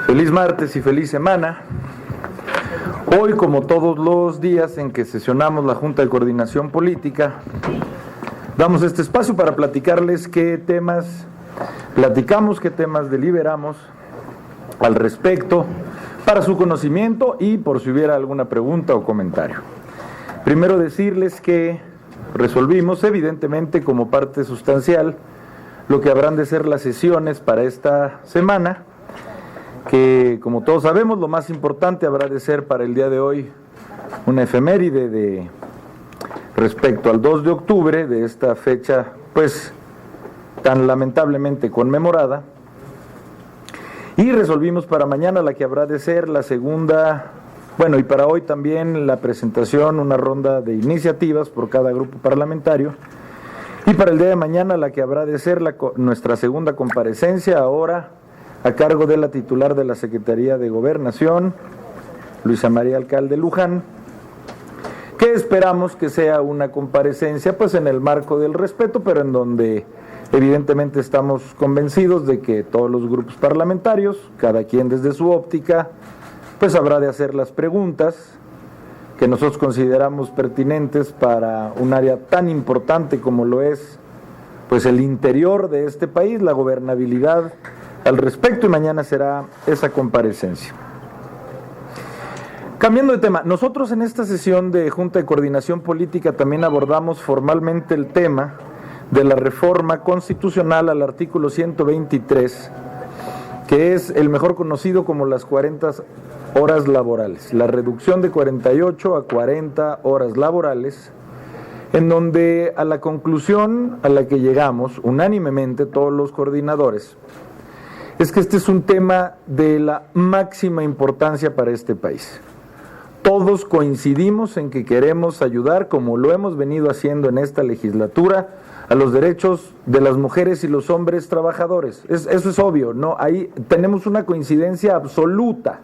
Feliz martes y feliz semana. Hoy, como todos los días en que sesionamos la Junta de Coordinación Política, damos este espacio para platicarles qué temas platicamos, qué temas deliberamos al respecto, para su conocimiento y por si hubiera alguna pregunta o comentario. Primero decirles que resolvimos, evidentemente como parte sustancial, lo que habrán de ser las sesiones para esta semana, que como todos sabemos, lo más importante habrá de ser para el día de hoy una efeméride respecto al 2 de octubre, de esta fecha pues tan lamentablemente conmemorada, y resolvimos para mañana la que habrá de ser la segunda, y para hoy también la presentación, una ronda de iniciativas por cada grupo parlamentario, y para el día de mañana la que habrá de ser nuestra segunda comparecencia, ahora a cargo de la titular de la Secretaría de Gobernación, Luisa María Alcalde Luján, que esperamos que sea una comparecencia pues en el marco del respeto, pero en donde evidentemente estamos convencidos de que todos los grupos parlamentarios, cada quien desde su óptica, pues habrá de hacer las preguntas que nosotros consideramos pertinentes para un área tan importante como lo es pues el interior de este país, la gobernabilidad al respecto, y mañana será esa comparecencia. Cambiando de tema, nosotros en esta sesión de Junta de Coordinación Política también abordamos formalmente el tema de la reforma constitucional al artículo 123, que es el mejor conocido como las 40 horas laborales, la reducción de 48 a 40 horas laborales, en donde a la conclusión a la que llegamos unánimemente todos los coordinadores es que este es un tema de la máxima importancia para este país. Todos coincidimos en que queremos ayudar, como lo hemos venido haciendo en esta legislatura, a los derechos de las mujeres y los hombres trabajadores. Eso es obvio, ¿no? Ahí tenemos una coincidencia absoluta.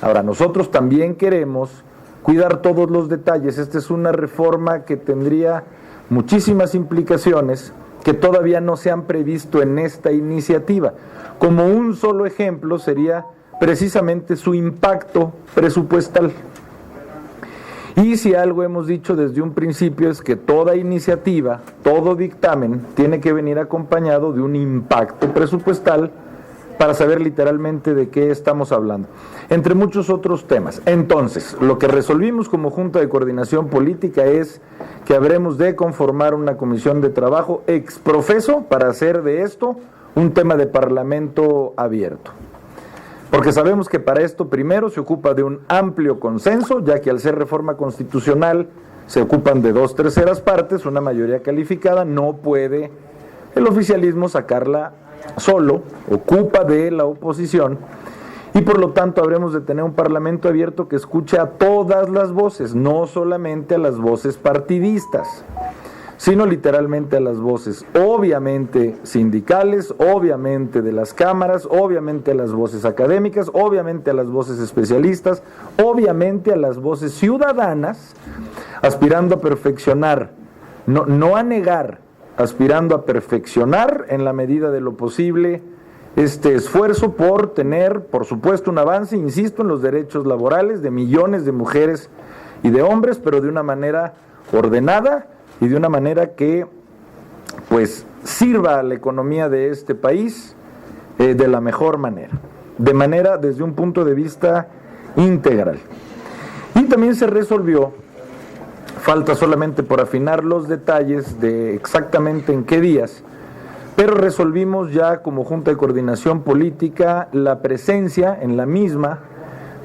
Ahora, nosotros también queremos cuidar todos los detalles. Esta es una reforma que tendría muchísimas implicaciones que todavía no se han previsto en esta iniciativa. Como un solo ejemplo sería precisamente su impacto presupuestal. Y si algo hemos dicho desde un principio es que toda iniciativa, todo dictamen, tiene que venir acompañado de un impacto presupuestal para saber literalmente de qué estamos hablando, entre muchos otros temas. Entonces, lo que resolvimos como Junta de Coordinación Política es que habremos de conformar una comisión de trabajo exprofeso para hacer de esto un tema de parlamento abierto. Porque sabemos que para esto primero se ocupa de un amplio consenso, ya que al ser reforma constitucional se ocupan de 2/3 partes, una mayoría calificada, no puede el oficialismo sacarla solo, ocupa de la oposición, y por lo tanto habremos de tener un parlamento abierto que escuche a todas las voces, no solamente a las voces partidistas, sino literalmente a las voces, obviamente sindicales, obviamente de las cámaras, obviamente a las voces académicas, obviamente a las voces especialistas, obviamente a las voces ciudadanas, aspirando a perfeccionar, no a negar, aspirando a perfeccionar en la medida de lo posible este esfuerzo por tener, por supuesto, un avance, insisto, en los derechos laborales de millones de mujeres y de hombres, pero de una manera ordenada y de una manera que pues sirva a la economía de este país de la mejor manera, desde un punto de vista integral. Y también se resolvió, falta solamente por afinar los detalles de exactamente en qué días, pero resolvimos ya como Junta de Coordinación Política la presencia en la misma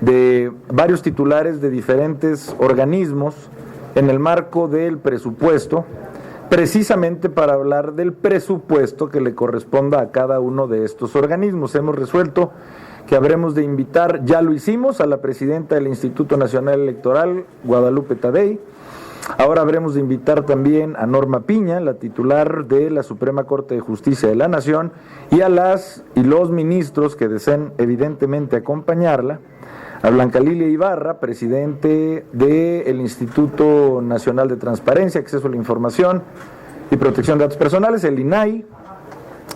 de varios titulares de diferentes organismos en el marco del presupuesto, precisamente para hablar del presupuesto que le corresponda a cada uno de estos organismos. Hemos resuelto que habremos de invitar, ya lo hicimos, a la presidenta del Instituto Nacional Electoral, Guadalupe Tadei. Ahora habremos de invitar también a Norma Piña, la titular de la Suprema Corte de Justicia de la Nación, y a las y los ministros que deseen evidentemente acompañarla, a Blanca Lilia Ibarra, presidente del Instituto Nacional de Transparencia, Acceso a la Información y Protección de Datos Personales, el INAI,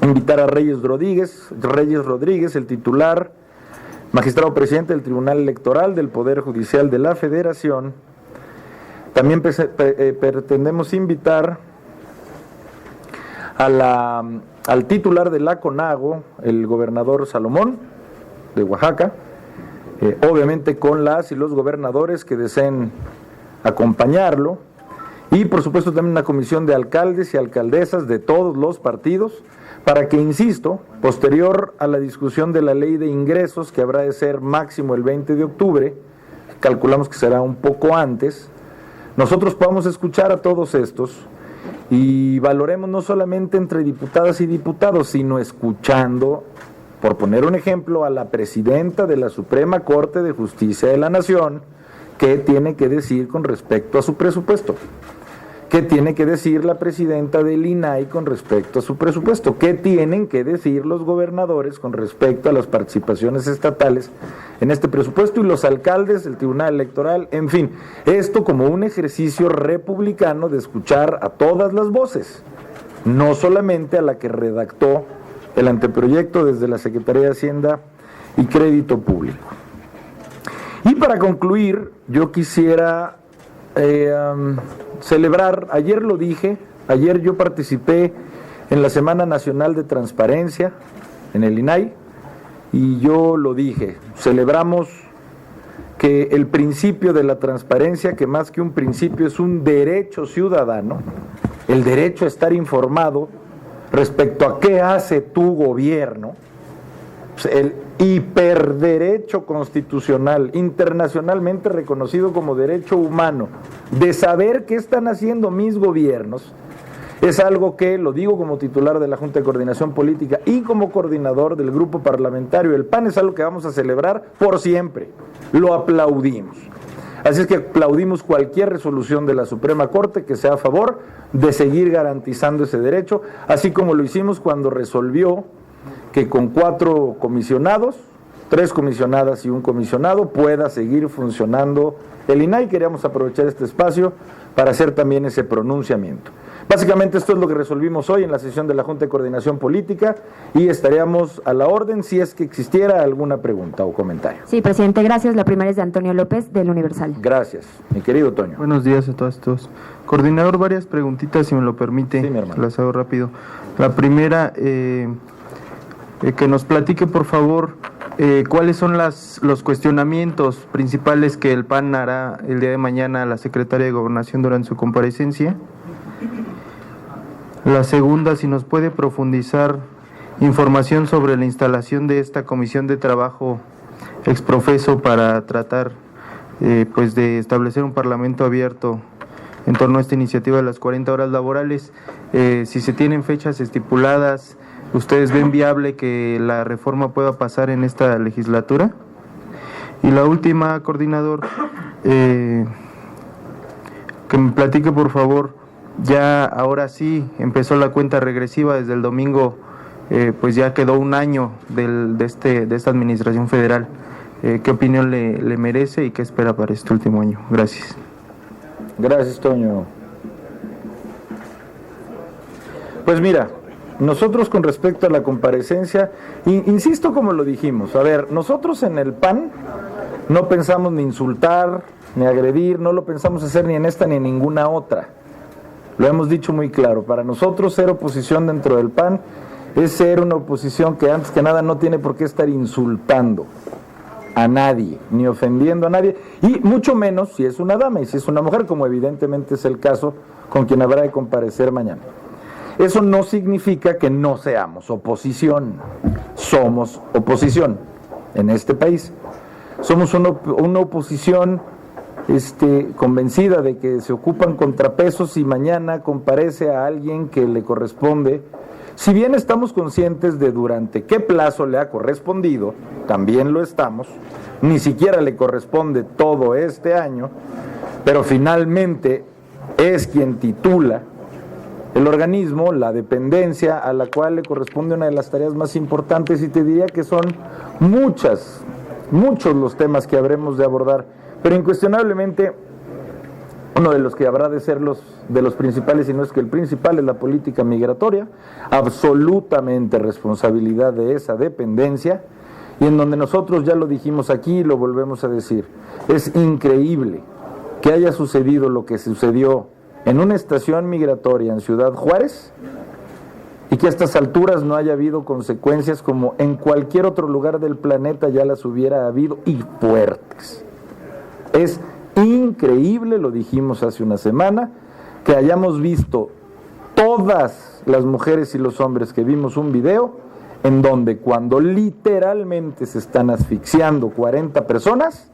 invitar a Reyes Rodríguez, el titular magistrado presidente del Tribunal Electoral del Poder Judicial de la Federación. También pretendemos invitar al titular de la CONAGO, el gobernador Salomón de Oaxaca, obviamente con las y los gobernadores que deseen acompañarlo, y por supuesto también una comisión de alcaldes y alcaldesas de todos los partidos, para que, insisto, posterior a la discusión de la ley de ingresos, que habrá de ser máximo el 20 de octubre, calculamos que será un poco antes, nosotros podamos escuchar a todos estos y valoremos no solamente entre diputadas y diputados, sino escuchando, por poner un ejemplo, a la presidenta de la Suprema Corte de Justicia de la Nación, qué tiene que decir con respecto a su presupuesto. ¿Qué tiene que decir la presidenta del INAI con respecto a su presupuesto? ¿Qué tienen que decir los gobernadores con respecto a las participaciones estatales en este presupuesto? Y los alcaldes del Tribunal Electoral, en fin, esto como un ejercicio republicano de escuchar a todas las voces, no solamente a la que redactó el anteproyecto desde la Secretaría de Hacienda y Crédito Público. Y para concluir, yo quisiera celebrar, ayer lo dije, ayer yo participé en la Semana Nacional de Transparencia en el INAI y yo lo dije, celebramos que el principio de la transparencia, que más que un principio es un derecho ciudadano, el derecho a estar informado respecto a qué hace tu gobierno, el hiperderecho constitucional, internacionalmente reconocido como derecho humano, de saber qué están haciendo mis gobiernos, es algo que, lo digo como titular de la Junta de Coordinación Política y como coordinador del grupo parlamentario del PAN, es algo que vamos a celebrar por siempre, lo aplaudimos. Así es que aplaudimos cualquier resolución de la Suprema Corte que sea a favor de seguir garantizando ese derecho, así como lo hicimos cuando resolvió que con 4 comisionados, 3 comisionadas y un comisionado, pueda seguir funcionando el INAI. Queríamos aprovechar este espacio para hacer también ese pronunciamiento. Básicamente esto es lo que resolvimos hoy en la sesión de la Junta de Coordinación Política y estaríamos a la orden si es que existiera alguna pregunta o comentario. Sí, presidente, gracias. La primera es de Antonio López, del Universal. Gracias, mi querido Toño. Buenos días a todos. Coordinador, varias preguntitas, si me lo permite. Sí, mi hermano. Las hago rápido. La primera, que nos platique, por favor, cuáles son los cuestionamientos principales que el PAN hará el día de mañana a la Secretaria de Gobernación durante su comparecencia. La segunda, si nos puede profundizar información sobre la instalación de esta comisión de trabajo exprofeso para tratar pues de establecer un parlamento abierto en torno a esta iniciativa de las 40 horas laborales. Si se tienen fechas estipuladas, ¿ustedes ven viable que la reforma pueda pasar en esta legislatura? Y la última, coordinador, que me platique, por favor, ya ahora sí empezó la cuenta regresiva desde el domingo, pues ya quedó un año de esta administración federal. ¿Qué opinión le merece y qué espera para este último año? Gracias. Gracias, Toño. Pues mira, nosotros con respecto a la comparecencia, insisto como lo dijimos, a ver, nosotros en el PAN no pensamos ni insultar, ni agredir, no lo pensamos hacer ni en esta ni en ninguna otra. Lo hemos dicho muy claro, para nosotros ser oposición dentro del PAN es ser una oposición que antes que nada no tiene por qué estar insultando a nadie, ni ofendiendo a nadie, y mucho menos si es una dama y si es una mujer, como evidentemente es el caso con quien habrá de comparecer mañana. Eso no significa que no seamos oposición, somos oposición en este país. Somos una oposición convencida de que se ocupan contrapesos y mañana comparece a alguien que le corresponde. Si bien estamos conscientes de durante qué plazo le ha correspondido, también lo estamos, ni siquiera le corresponde todo este año, pero finalmente es quien titula el organismo, la dependencia a la cual le corresponde una de las tareas más importantes, y te diría que son muchos los temas que habremos de abordar, pero incuestionablemente uno de los que habrá de ser de los principales, y no es que el principal, es la política migratoria, absolutamente responsabilidad de esa dependencia, y en donde nosotros ya lo dijimos aquí y lo volvemos a decir. Es increíble que haya sucedido lo que sucedió en una estación migratoria en Ciudad Juárez y que a estas alturas no haya habido consecuencias como en cualquier otro lugar del planeta ya las hubiera habido, y fuertes. Es increíble, lo dijimos hace una semana, que hayamos visto todas las mujeres y los hombres que vimos un video en donde cuando literalmente se están asfixiando 40 personas,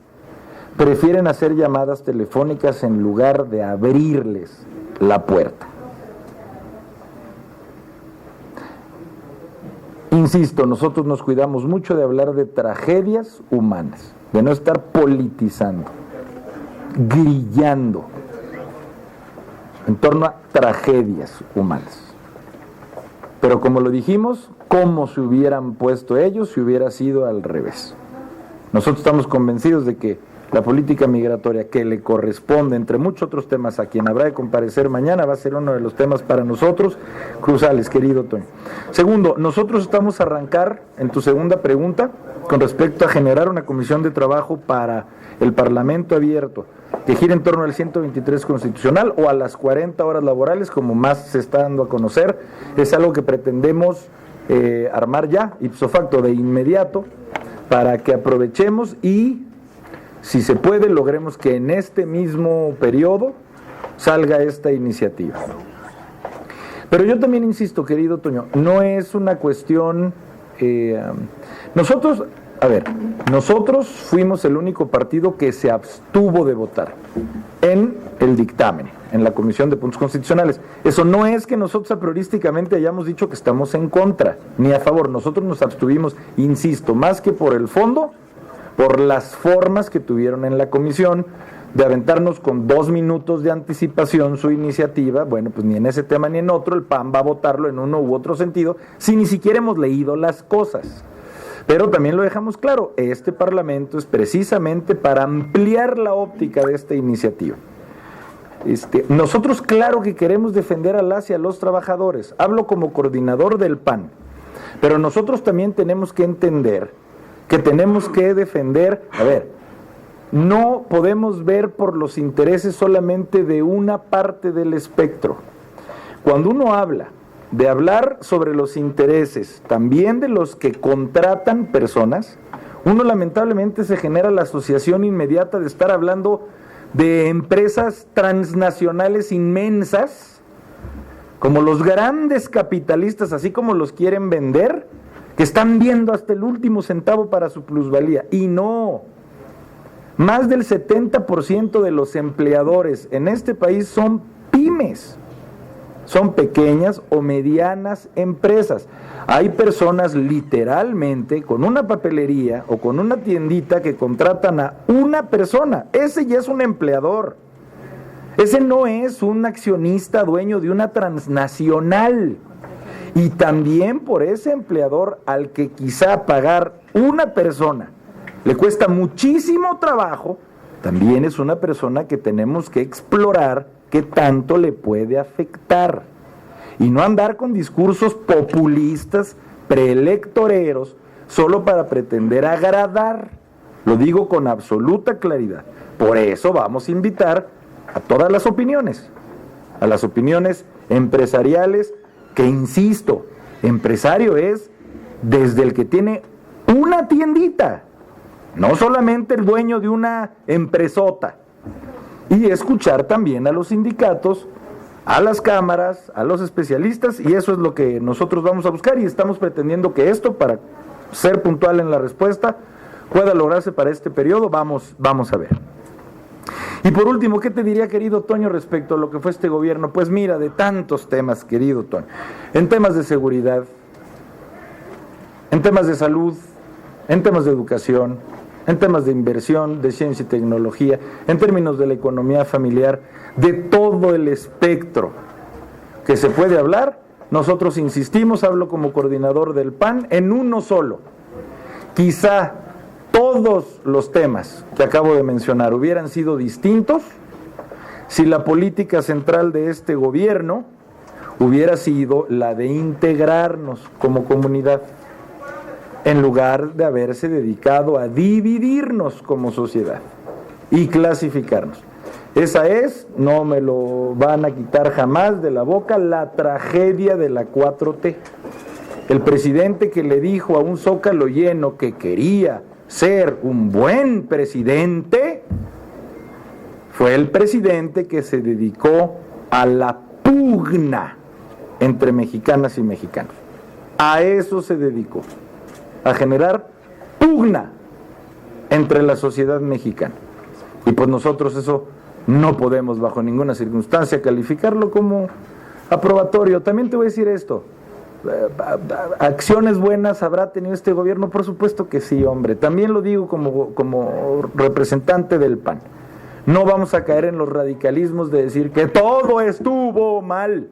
prefieren hacer llamadas telefónicas en lugar de abrirles la puerta. Insisto, nosotros nos cuidamos mucho de hablar de tragedias humanas, de no estar politizando, grillando en torno a tragedias humanas. Pero como lo dijimos, ¿cómo se hubieran puesto ellos si hubiera sido al revés? Nosotros estamos convencidos de que la política migratoria que le corresponde, entre muchos otros temas, a quien habrá de comparecer mañana, va a ser uno de los temas para nosotros cruciales, querido Toño. Segundo, nosotros estamos a arrancar, en tu segunda pregunta, con respecto a generar una comisión de trabajo para el Parlamento abierto, que gira en torno al 123 constitucional o a las 40 horas laborales, como más se está dando a conocer. Es algo que pretendemos armar ya, ipso facto, de inmediato, para que aprovechemos y, si se puede, logremos que en este mismo periodo salga esta iniciativa. Pero yo también insisto, querido Toño, no es una cuestión... Nosotros fuimos el único partido que se abstuvo de votar en el dictamen, en la Comisión de Puntos Constitucionales. Eso no es que nosotros apriorísticamente hayamos dicho que estamos en contra, ni a favor. Nosotros nos abstuvimos, insisto, más que por el fondo, por las formas que tuvieron en la comisión de aventarnos con 2 minutos de anticipación su iniciativa. Bueno, pues ni en ese tema ni en otro, el PAN va a votarlo en uno u otro sentido, si ni siquiera hemos leído las cosas. Pero también lo dejamos claro, este Parlamento es precisamente para ampliar la óptica de esta iniciativa. Nosotros claro que queremos defender a las y a los trabajadores, hablo como coordinador del PAN, pero nosotros también tenemos que entender que tenemos que defender, no podemos ver por los intereses solamente de una parte del espectro. Cuando uno habla sobre los intereses también de los que contratan personas, uno lamentablemente se genera la asociación inmediata de estar hablando de empresas transnacionales inmensas, como los grandes capitalistas, así como los quieren vender, que están viendo hasta el último centavo para su plusvalía. Y no, más del 70% de los empleadores en este país son pymes, son pequeñas o medianas empresas. Hay personas literalmente con una papelería o con una tiendita que contratan a una persona. Ese ya es un empleador. Ese no es un accionista dueño de una transnacional. Y también por ese empleador al que quizá pagar una persona le cuesta muchísimo trabajo, también es una persona que tenemos que explorar qué tanto le puede afectar. Y no andar con discursos populistas, preelectoreros, solo para pretender agradar. Lo digo con absoluta claridad. Por eso vamos a invitar a todas las opiniones, a las opiniones empresariales, que insisto, empresario es desde el que tiene una tiendita, no solamente el dueño de una empresota, y escuchar también a los sindicatos, a las cámaras, a los especialistas, y eso es lo que nosotros vamos a buscar, y estamos pretendiendo que esto, para ser puntual en la respuesta, pueda lograrse para este periodo. Vamos a ver. Y por último, ¿qué te diría, querido Toño, respecto a lo que fue este gobierno? Pues mira, de tantos temas, querido Toño, en temas de seguridad, en temas de salud, en temas de educación, en temas de inversión, de ciencia y tecnología, en términos de la economía familiar, de todo el espectro que se puede hablar, nosotros insistimos, hablo como coordinador del PAN, en uno solo. Quizá todos los temas que acabo de mencionar hubieran sido distintos si la política central de este gobierno hubiera sido la de integrarnos como comunidad. en lugar de haberse dedicado a dividirnos como sociedad y clasificarnos. Esa es, no me lo van a quitar jamás de la boca, la tragedia de la 4T. El presidente que le dijo a un zócalo lleno que quería ser un buen presidente, fue el presidente que se dedicó a la pugna entre mexicanas y mexicanos. A eso se dedicó, a generar pugna entre la sociedad mexicana. Y pues nosotros eso no podemos bajo ninguna circunstancia calificarlo como aprobatorio. También te voy a decir esto, ¿acciones buenas habrá tenido este gobierno? Por supuesto que sí, hombre. También lo digo como representante del PAN. No vamos a caer en los radicalismos de decir que todo estuvo mal.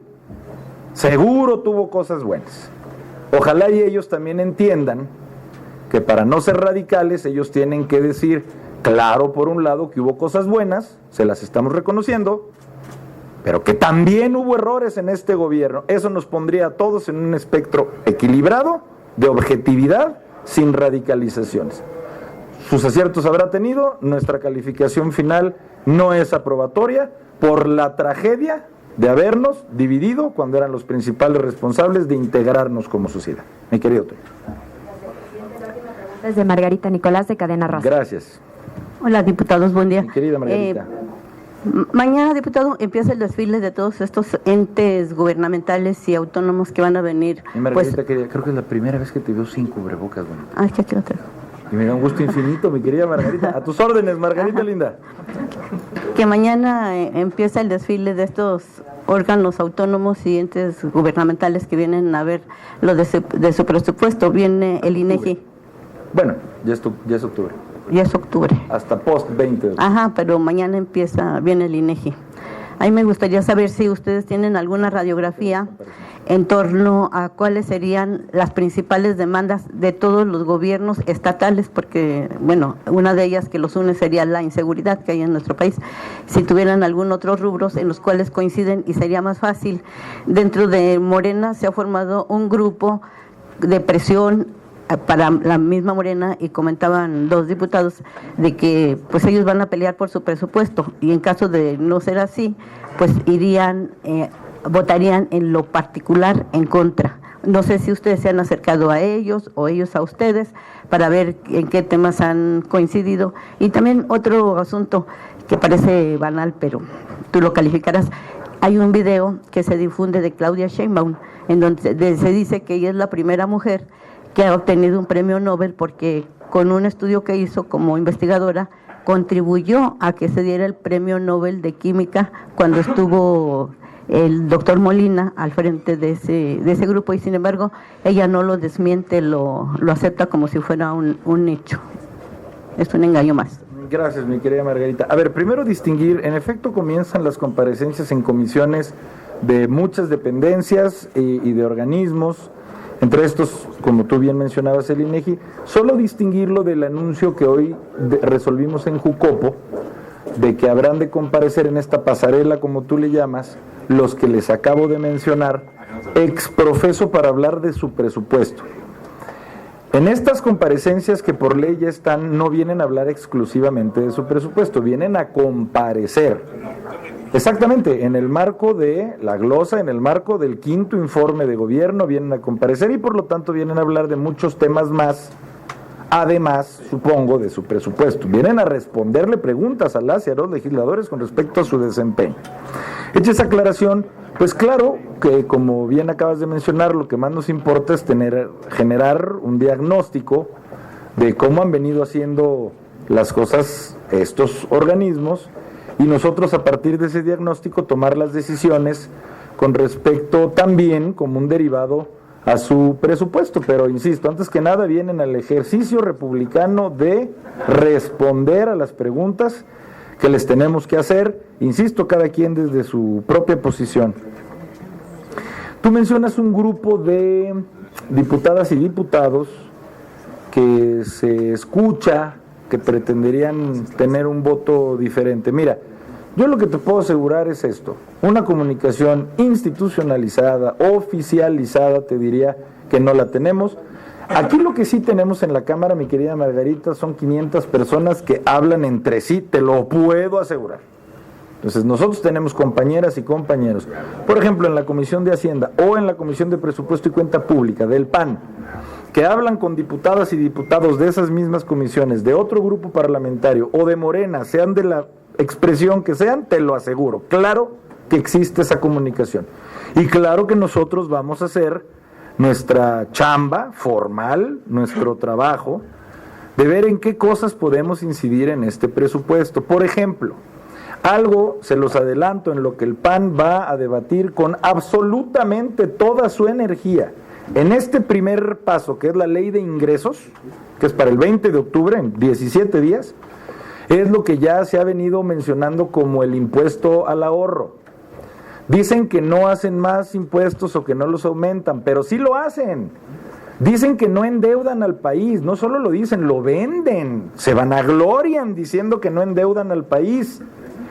Seguro tuvo cosas buenas. Ojalá y ellos también entiendan que para no ser radicales ellos tienen que decir, claro, por un lado que hubo cosas buenas, se las estamos reconociendo, pero que también hubo errores en este gobierno. Eso nos pondría a todos en un espectro equilibrado, de objetividad, sin radicalizaciones. Sus aciertos habrá tenido, nuestra calificación final no es aprobatoria por la tragedia de habernos dividido cuando eran los principales responsables de integrarnos como sociedad. Mi querido Toño. Desde Margarita Nicolás, de Cadena Raza. Gracias. Hola, diputados, buen día. Mi querida Margarita. Mañana, diputado, empieza el desfile de todos estos entes gubernamentales y autónomos que van a venir. Y Margarita, creo que es la primera vez que te veo sin cubrebocas, bonita. Ay, que aquí lo traigo. Y me da un gusto infinito, mi querida Margarita. A tus órdenes, Margarita linda. Que mañana empieza el desfile de estos órganos autónomos y entes gubernamentales que vienen a ver lo de su presupuesto. Viene el INEGI. Bueno, ya es octubre. Ya es octubre. Hasta post 20. Ajá, pero mañana viene el INEGI. A mí me gustaría saber si ustedes tienen alguna radiografía en torno a cuáles serían las principales demandas de todos los gobiernos estatales, porque, bueno, una de ellas que los une sería la inseguridad que hay en nuestro país. Si tuvieran algún otro rubros en los cuales coinciden y sería más fácil. Dentro de Morena se ha formado un grupo de presión para la misma Morena, y comentaban dos diputados de que pues ellos van a pelear por su presupuesto, y en caso de no ser así, pues votarían en lo particular en contra. No sé si ustedes se han acercado a ellos o ellos a ustedes para ver en qué temas han coincidido. Y también otro asunto que parece banal, pero tú lo calificarás. Hay un video que se difunde de Claudia Sheinbaum en donde se dice que ella es la primera mujer que ha obtenido un premio Nobel porque con un estudio que hizo como investigadora contribuyó a que se diera el premio Nobel de Química cuando estuvo el doctor Molina al frente de ese grupo, y sin embargo ella no lo desmiente, lo acepta como si fuera un hecho. Es un engaño más. Gracias, mi querida Margarita. A ver, primero distinguir, en efecto comienzan las comparecencias en comisiones de muchas dependencias y de organismos. Entre estos, como tú bien mencionabas, el INEGI, solo distinguirlo del anuncio que hoy resolvimos en Jucopo, de que habrán de comparecer en esta pasarela, como tú le llamas, los que les acabo de mencionar, exprofeso para hablar de su presupuesto. En estas comparecencias que por ley ya están, no vienen a hablar exclusivamente de su presupuesto, vienen a comparecer. Exactamente, en el marco de la glosa, en el marco del quinto informe de gobierno, vienen a comparecer y por lo tanto vienen a hablar de muchos temas más, además, supongo, de su presupuesto. Vienen a responderle preguntas a las y a los legisladores con respecto a su desempeño. Hecha esa aclaración, pues claro que, como bien acabas de mencionar, lo que más nos importa es generar un diagnóstico de cómo han venido haciendo las cosas estos organismos, y nosotros a partir de ese diagnóstico tomar las decisiones con respecto también como un derivado a su presupuesto. Pero insisto, antes que nada vienen al ejercicio republicano de responder a las preguntas que les tenemos que hacer, insisto, cada quien desde su propia posición. Tú mencionas un grupo de diputadas y diputados que se escucha que pretenderían tener un voto diferente. Mira, yo lo que te puedo asegurar es esto: una comunicación institucionalizada, oficializada, te diría que no la tenemos. Aquí lo que sí tenemos en la Cámara, mi querida Margarita, son 500 personas que hablan entre sí, te lo puedo asegurar. Entonces nosotros tenemos compañeras y compañeros, por ejemplo en la Comisión de Hacienda o en la Comisión de Presupuesto y Cuenta Pública del PAN, que hablan con diputadas y diputados de esas mismas comisiones, de otro grupo parlamentario o de Morena, sean de la expresión que sean, te lo aseguro. Claro que existe esa comunicación. Y claro que nosotros vamos a hacer nuestra chamba formal, nuestro trabajo, de ver en qué cosas podemos incidir en este presupuesto. Por ejemplo, algo, se los adelanto, en lo que el PAN va a debatir con absolutamente toda su energía, en este primer paso, que es la ley de ingresos, que es para el 20 de octubre, en 17 días, es lo que ya se ha venido mencionando como el impuesto al ahorro. Dicen que no hacen más impuestos o que no los aumentan, pero sí lo hacen. Dicen que no endeudan al país, no solo lo dicen, lo venden, se vanaglorian diciendo que no endeudan al país,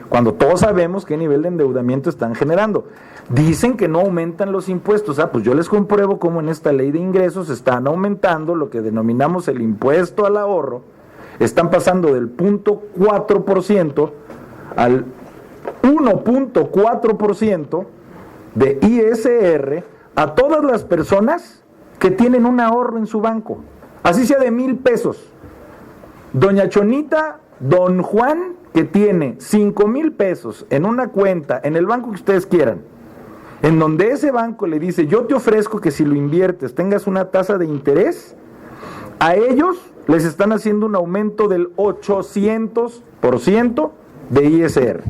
cuando todos sabemos qué nivel de endeudamiento están generando. Dicen que no aumentan los impuestos, pues yo les compruebo cómo en esta ley de ingresos están aumentando lo que denominamos el impuesto al ahorro, están pasando del 0.4% al 1.4% de ISR a todas las personas que tienen un ahorro en su banco, así sea de 1,000 pesos. Doña Chonita, don Juan, que tiene 5,000 pesos en una cuenta, en el banco que ustedes quieran, en donde ese banco le dice, yo te ofrezco que si lo inviertes tengas una tasa de interés, a ellos les están haciendo un aumento del 800% de ISR.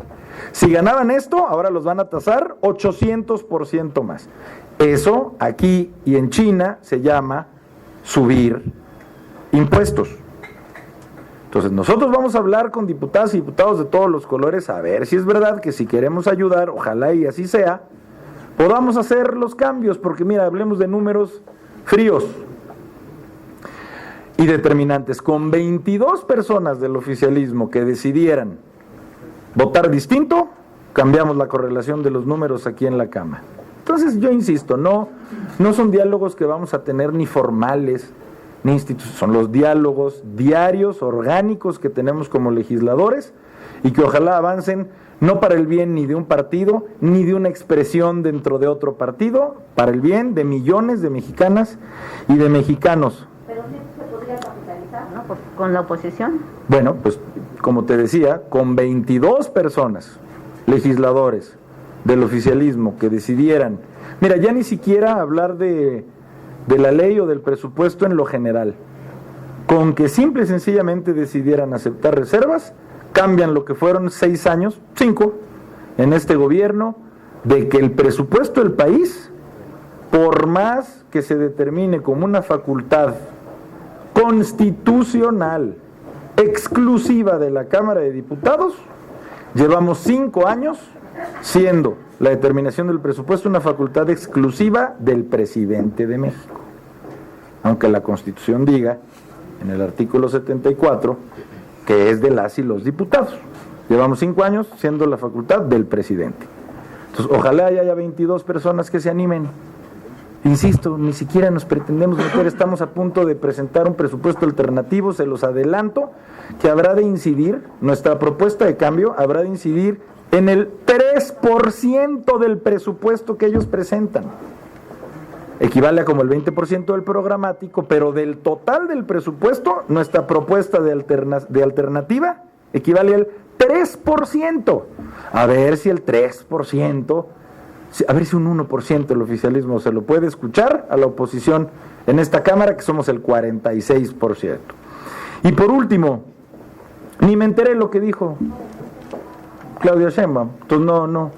Si ganaban esto, ahora los van a tasar 800% más. Eso aquí y en China se llama subir impuestos. Entonces nosotros vamos a hablar con diputadas y diputados de todos los colores a ver si es verdad que si queremos ayudar, ojalá y así sea, podamos hacer los cambios, porque mira, hablemos de números fríos y determinantes. Con 22 personas del oficialismo que decidieran votar distinto, cambiamos la correlación de los números aquí en la Cámara. Entonces yo insisto, no son diálogos que vamos a tener ni formales, ni institucionales, son los diálogos diarios, orgánicos que tenemos como legisladores y que ojalá avancen no para el bien ni de un partido, ni de una expresión dentro de otro partido, para el bien de millones de mexicanas y de mexicanos. Pero sí se podría capitalizar, ¿no? Con la oposición. Bueno, pues como te decía, con 22 personas, legisladores del oficialismo que decidieran, mira, ya ni siquiera hablar de la ley o del presupuesto en lo general, con que simple y sencillamente decidieran aceptar reservas, cambian lo que fueron 6 años, 5, en este gobierno, de que el presupuesto del país, por más que se determine como una facultad constitucional, exclusiva de la Cámara de Diputados, llevamos 5 años siendo la determinación del presupuesto una facultad exclusiva del presidente de México. Aunque la Constitución diga, en el artículo 74, que es de las y los diputados. Llevamos 5 años siendo la facultad del presidente. Entonces, ojalá haya 22 personas que se animen. Insisto, ni siquiera nos pretendemos meter, estamos a punto de presentar un presupuesto alternativo, se los adelanto, que habrá de incidir, nuestra propuesta de cambio habrá de incidir en el 3% del presupuesto que ellos presentan. Equivale a como el 20% del programático, pero del total del presupuesto, nuestra propuesta de alternativa equivale al 3%. A ver si el 3%, a ver si un 1% del oficialismo se lo puede escuchar a la oposición en esta Cámara, que somos el 46%. Y por último, ni me enteré lo que dijo Claudia Sheinbaum. Entonces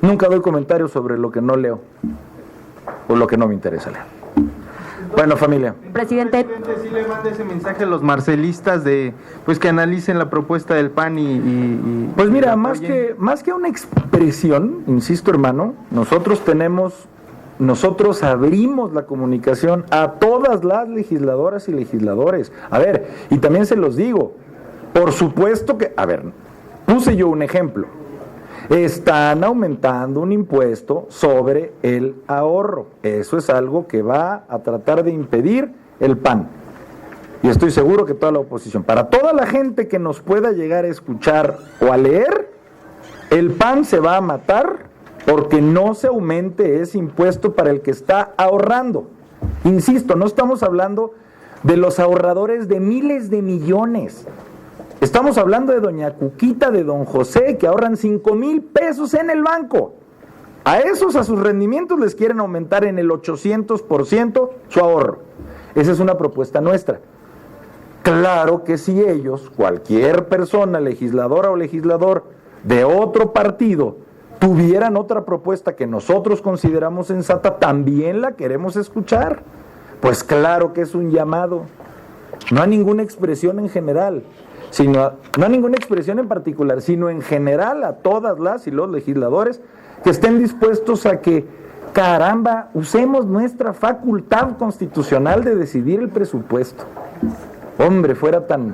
nunca doy comentarios sobre lo que no leo o lo que no me interesa leer. Bueno, familia. Presidente, sí le manda ese mensaje a los marcelistas de pues que analicen la propuesta del PAN y pues mira, más que una expresión, insisto, hermano, nosotros abrimos la comunicación a todas las legisladoras y legisladores. A ver, y también se los digo, por supuesto que, a ver, puse yo un ejemplo. Están aumentando un impuesto sobre el ahorro. Eso es algo que va a tratar de impedir el PAN. Y estoy seguro que toda la oposición, para toda la gente que nos pueda llegar a escuchar o a leer, el PAN se va a matar porque no se aumente ese impuesto para el que está ahorrando. Insisto, no estamos hablando de los ahorradores de miles de millones. Estamos hablando de doña Cuquita, de don José, que ahorran 5,000 pesos en el banco. A esos, a sus rendimientos, les quieren aumentar en el 800% su ahorro. Esa es una propuesta nuestra. Claro que si ellos, cualquier persona, legisladora o legislador de otro partido, tuvieran otra propuesta que nosotros consideramos sensata, también la queremos escuchar. Pues claro que es un llamado. No hay ninguna expresión en general, no hay ninguna expresión en particular, sino en general a todas las y los legisladores que estén dispuestos a que, caramba, usemos nuestra facultad constitucional de decidir el presupuesto. Hombre, fuera tan...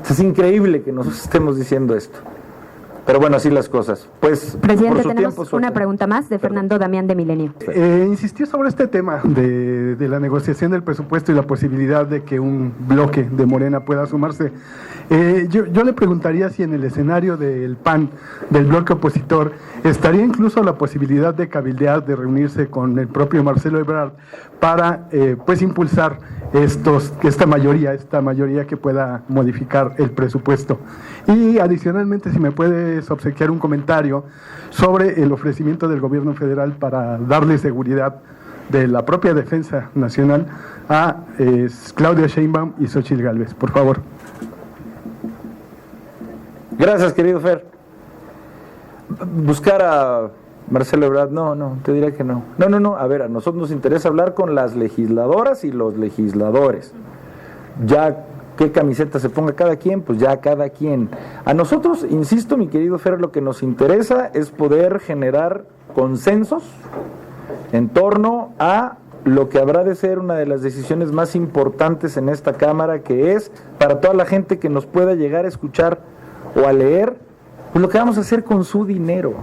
Es increíble que nos estemos diciendo esto. Pero bueno, así las cosas. Pues, presidente, tenemos una pregunta más de Fernando Damián de Milenio. Insistió sobre este tema de la negociación del presupuesto y la posibilidad de que un bloque de Morena pueda sumarse. Yo le preguntaría si en el escenario del PAN, del bloque opositor, estaría incluso la posibilidad de cabildear, de reunirse con el propio Marcelo Ebrard para pues impulsar esta mayoría que pueda modificar el presupuesto. Y adicionalmente, si me puedes obsequiar un comentario sobre el ofrecimiento del gobierno federal para darle seguridad de la propia defensa nacional a Claudia Sheinbaum y Xóchitl Gálvez, por favor. Gracias, querido Fer. Buscar a Marcelo Ebrard, no, te diré que no. No, a ver, a nosotros nos interesa hablar con las legisladoras y los legisladores. Ya qué camiseta se ponga cada quien, pues ya cada quien. A nosotros, insisto, mi querido Fer, lo que nos interesa es poder generar consensos en torno a lo que habrá de ser una de las decisiones más importantes en esta Cámara, que es para toda la gente que nos pueda llegar a escuchar o a leer, pues lo que vamos a hacer con su dinero.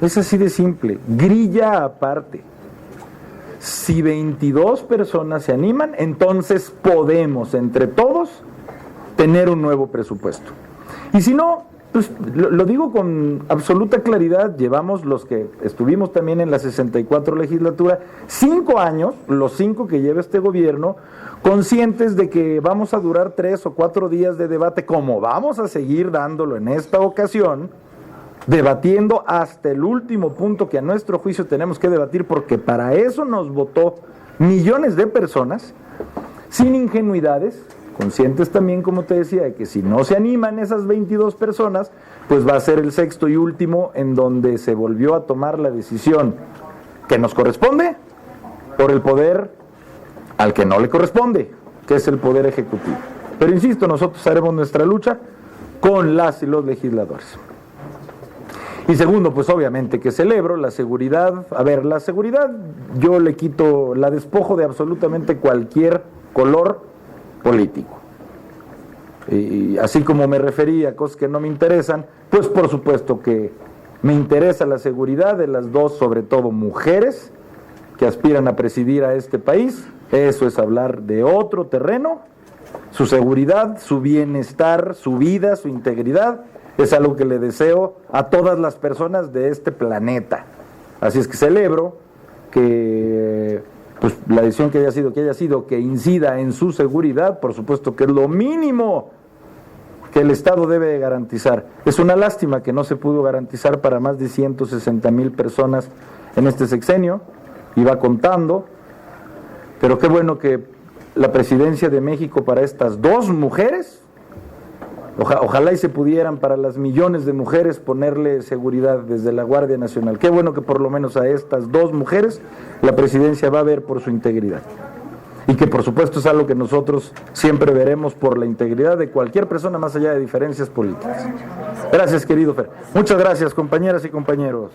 Es así de simple, grilla aparte. Si 22 personas se animan, entonces podemos entre todos tener un nuevo presupuesto. Y si no, pues lo digo con absoluta claridad, llevamos los que estuvimos también en la 64 legislatura, 5 años, los 5 que lleva este gobierno, conscientes de que vamos a durar 3 o 4 días de debate, como vamos a seguir dándolo en esta ocasión, debatiendo hasta el último punto que a nuestro juicio tenemos que debatir, porque para eso nos votó millones de personas, sin ingenuidades, conscientes también, como te decía, de que si no se animan esas 22 personas, pues va a ser el sexto y último en donde se volvió a tomar la decisión que nos corresponde por el poder al que no le corresponde, que es el poder ejecutivo. Pero insisto, nosotros haremos nuestra lucha con las y los legisladores. Y segundo, pues obviamente que celebro la seguridad. A ver, la seguridad yo le quito, la despojo de absolutamente cualquier color político. Y así como me referí a cosas que no me interesan, pues por supuesto que me interesa la seguridad de las dos, sobre todo mujeres, que aspiran a presidir a este país. Eso es hablar de otro terreno. Su seguridad, su bienestar, su vida, su integridad, es algo que le deseo a todas las personas de este planeta. Así es que celebro que pues la decisión que haya sido que incida en su seguridad, por supuesto que es lo mínimo que el Estado debe garantizar. Es una lástima que no se pudo garantizar para más de 160,000 personas en este sexenio, y va contando, pero qué bueno que la presidencia de México para estas dos mujeres, ojalá y se pudieran para las millones de mujeres ponerle seguridad desde la Guardia Nacional. Qué bueno que por lo menos a estas dos mujeres la presidencia va a ver por su integridad. Y que por supuesto es algo que nosotros siempre veremos por la integridad de cualquier persona más allá de diferencias políticas. Gracias, querido Fer. Muchas gracias, compañeras y compañeros.